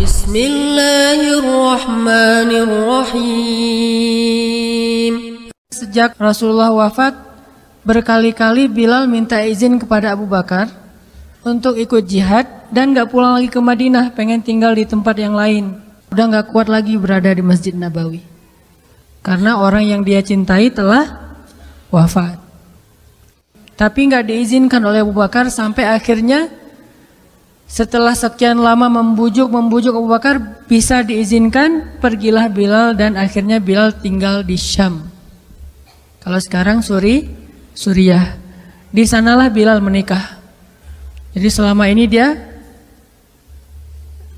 Bismillahirrahmanirrahim. Sejak Rasulullah wafat, berkali-kali Bilal minta izin kepada Abu Bakar untuk ikut jihad dan gak pulang lagi ke Madinah, pengen tinggal di tempat yang lain. Udah gak kuat lagi berada di Masjid Nabawi karena orang yang dia cintai telah wafat. Tapi gak diizinkan oleh Abu Bakar sampai akhirnya setelah sekian lama membujuk Abu Bakar, bisa diizinkan, pergilah Bilal dan akhirnya Bilal tinggal di Syam. Kalau sekarang Suriah. Di sanalah Bilal menikah. Jadi selama ini dia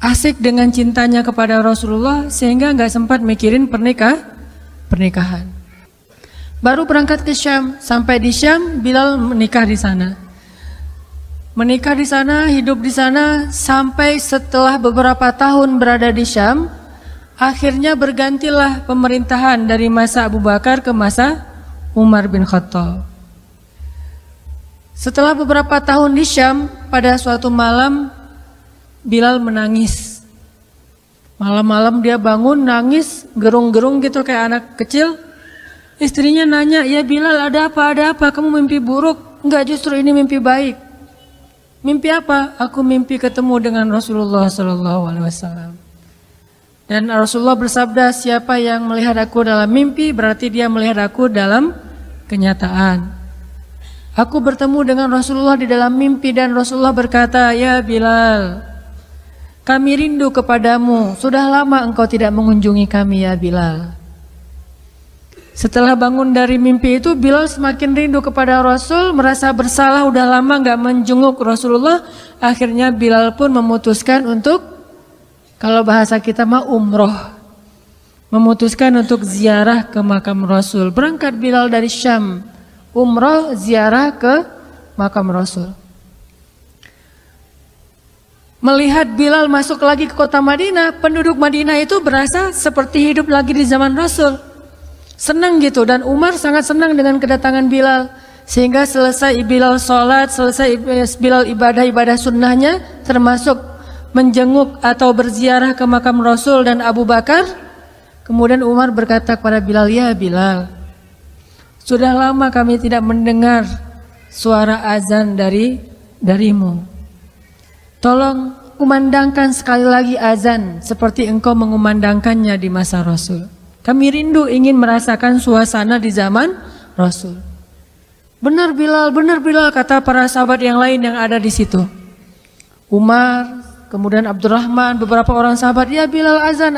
asik dengan cintanya kepada Rasulullah sehingga nggak sempat mikirin pernikahan. Baru berangkat ke Syam, sampai di Syam Bilal menikah di sana. Menikah di sana, hidup di sana sampai setelah beberapa tahun berada di Syam, akhirnya bergantilah pemerintahan dari masa Abu Bakar ke masa Umar bin Khattab. Setelah beberapa tahun di Syam, pada suatu malam Bilal menangis. Malam-malam dia bangun nangis, gerung-gerung gitu kayak anak kecil. Istrinya nanya, "Ya Bilal, ada apa? Ada apa? Kamu mimpi buruk?" "Enggak, justru ini mimpi baik." "Mimpi apa?" "Aku mimpi ketemu dengan Rasulullah SAW." Dan Rasulullah bersabda, "Siapa yang melihat aku dalam mimpi, berarti dia melihat aku dalam kenyataan." Aku bertemu dengan Rasulullah di dalam mimpi dan Rasulullah berkata, "Ya Bilal, kami rindu kepadamu. Sudah lama engkau tidak mengunjungi kami ya Bilal." Setelah bangun dari mimpi itu, Bilal semakin rindu kepada Rasul, merasa bersalah udah lama gak menjenguk Rasulullah. Akhirnya Bilal pun memutuskan untuk, kalau bahasa kita mah umroh, memutuskan untuk ziarah ke makam Rasul. Berangkat Bilal dari Syam, umroh ziarah ke makam Rasul. Melihat Bilal masuk lagi ke kota Madinah, penduduk Madinah itu berasa seperti hidup lagi di zaman Rasul. Senang gitu, dan Umar sangat senang dengan kedatangan Bilal. Sehingga selesai Bilal sholat, selesai Bilal ibadah-ibadah sunnahnya, termasuk menjenguk atau berziarah ke makam Rasul dan Abu Bakar. Kemudian Umar berkata kepada Bilal, "Ya Bilal, sudah lama kami tidak mendengar suara azan darimu. Tolong kumandangkan sekali lagi azan seperti engkau mengumandangkannya di masa Rasul. Kami rindu ingin merasakan suasana di zaman Rasul." Benar Bilal, kata para sahabat yang lain yang ada di situ. Umar, kemudian Abdurrahman, beberapa orang sahabat, "Ya Bilal, azan,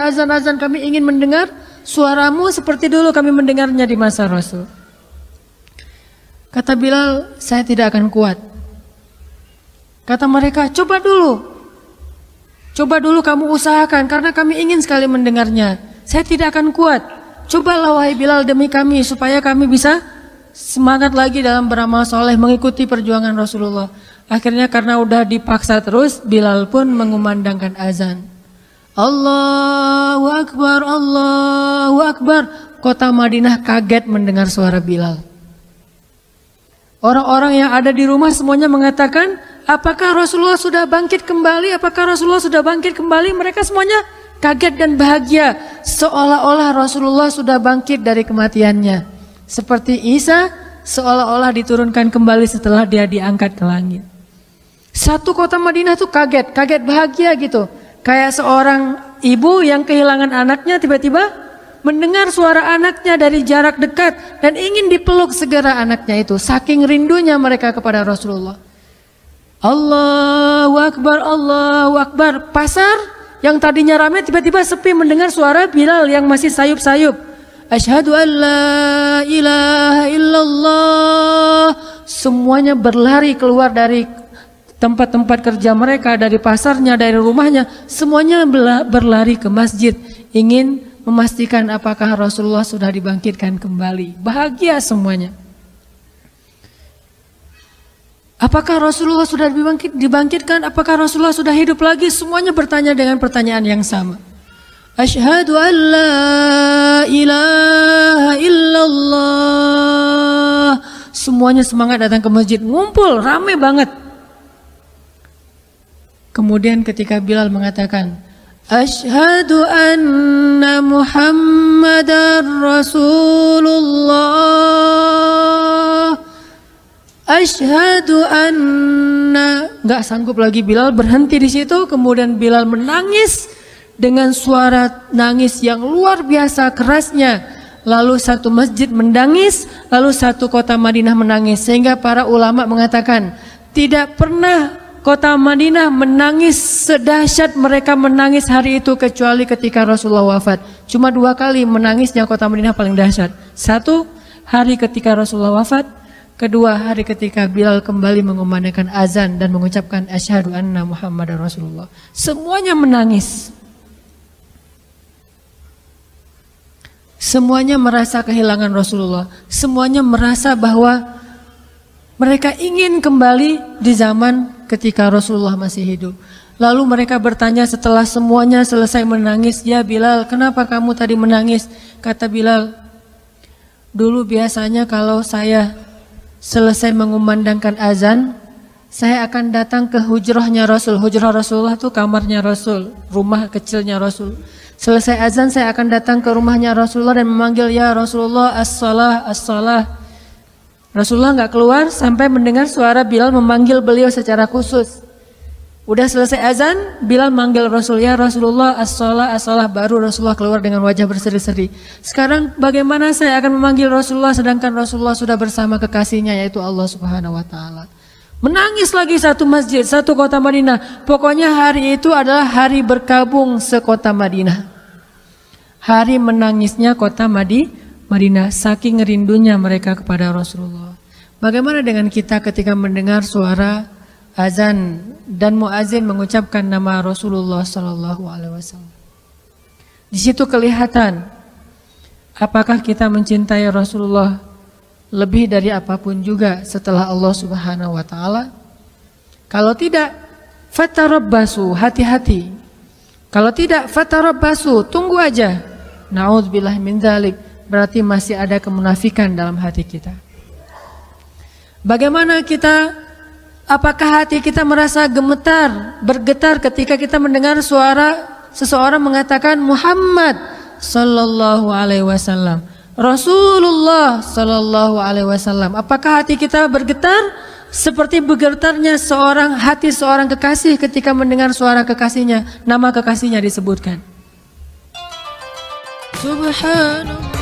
kami ingin mendengar suaramu seperti dulu kami mendengarnya di masa Rasul." Kata Bilal, "Saya tidak akan kuat." Kata mereka, coba dulu kamu usahakan karena kami ingin sekali mendengarnya. "Saya tidak akan kuat. Cobalah wahai Bilal demi kami supaya kami bisa semangat lagi dalam beramal soleh mengikuti perjuangan Rasulullah." Akhirnya karena udah dipaksa terus, Bilal pun mengumandangkan azan. Allahu Akbar, Allahu Akbar. Kota Madinah kaget mendengar suara Bilal. Orang-orang yang ada di rumah semuanya mengatakan, "Apakah Rasulullah sudah bangkit kembali? Apakah Rasulullah sudah bangkit kembali?" Mereka semuanya kaget dan bahagia, seolah-olah Rasulullah sudah bangkit dari kematiannya. Seperti Isa seolah-olah diturunkan kembali setelah dia diangkat ke langit. Satu kota Madinah tuh kaget bahagia gitu. Kayak seorang ibu yang kehilangan anaknya tiba-tiba mendengar suara anaknya dari jarak dekat dan ingin dipeluk segera anaknya itu. Saking rindunya mereka kepada Rasulullah. Allahu Akbar, Allahu Akbar. Pasar yang tadinya ramai tiba-tiba sepi mendengar suara Bilal yang masih sayup-sayup. Asyhadu an la ilaha illallah. Semuanya berlari keluar dari tempat-tempat kerja mereka, dari pasarnya, dari rumahnya. Semuanya berlari ke masjid, ingin memastikan apakah Rasulullah sudah dibangkitkan kembali. Bahagia semuanya. Apakah Rasulullah sudah dibangkitkan? Apakah Rasulullah sudah hidup lagi? Semuanya bertanya dengan pertanyaan yang sama. Asyhadu an la ilaha illallah. Semuanya semangat datang ke masjid, ngumpul, ramai banget. Kemudian ketika Bilal mengatakan, Asyhadu anna Muhammadar Rasulullah. Asyhadu anna. Nggak sanggup lagi Bilal, berhenti di situ. Kemudian Bilal menangis dengan suara nangis yang luar biasa kerasnya. Lalu satu masjid menangis, lalu satu kota Madinah menangis. Sehingga para ulama mengatakan tidak pernah kota Madinah menangis sedahsyat mereka menangis hari itu kecuali ketika Rasulullah wafat. Cuma 2 kali menangisnya kota Madinah paling dahsyat. 1 hari ketika Rasulullah wafat, 2 hari ketika Bilal kembali mengumandangkan azan dan mengucapkan asyhadu anna Muhammadar Rasulullah. Semuanya menangis. Semuanya merasa kehilangan Rasulullah. Semuanya merasa bahwa mereka ingin kembali di zaman ketika Rasulullah masih hidup. Lalu mereka bertanya setelah semuanya selesai menangis, "Ya Bilal, kenapa kamu tadi menangis?" Kata Bilal, "Dulu biasanya kalau saya selesai mengumandangkan azan, saya akan datang ke hujrahnya Rasul." Hujrah Rasulullah itu kamarnya Rasul, rumah kecilnya Rasul. Selesai azan saya akan datang ke rumahnya Rasulullah dan memanggil, "Ya Rasulullah, as-salah, as-salah." Rasulullah nggak keluar sampai mendengar suara Bilal memanggil beliau secara khusus. Udah selesai azan, Bilal manggil Rasul, "Ya Rasulullah, as-salah, as-salah." Baru Rasulullah keluar dengan wajah berseri-seri. Sekarang bagaimana saya akan memanggil Rasulullah sedangkan Rasulullah sudah bersama kekasihnya yaitu Allah Subhanahu wa taala. Menangis lagi satu masjid, satu kota Madinah. Pokoknya hari itu adalah hari berkabung sekota Madinah. Hari menangisnya kota Madinah, saking rindunya mereka kepada Rasulullah. Bagaimana dengan kita ketika mendengar suara azan dan muazin mengucapkan nama Rasulullah Sallallahu Alaihi Wasallam? Di situ kelihatan apakah kita mencintai Rasulullah lebih dari apapun juga setelah Allah Subhanahu Wa Taala. Kalau tidak, fatarabbasu, hati-hati. Kalau tidak, fatarabbasu, tunggu aja. Na'udzubillah min dzalik. Berarti masih ada kemunafikan dalam hati kita. Bagaimana kita, apakah hati kita merasa gemetar, bergetar ketika kita mendengar suara seseorang mengatakan Muhammad Sallallahu Alaihi Wasallam, Rasulullah Sallallahu Alaihi Wasallam? Apakah hati kita bergetar seperti bergetarnya hati seorang kekasih ketika mendengar suara kekasihnya, nama kekasihnya disebutkan? Subhanallah.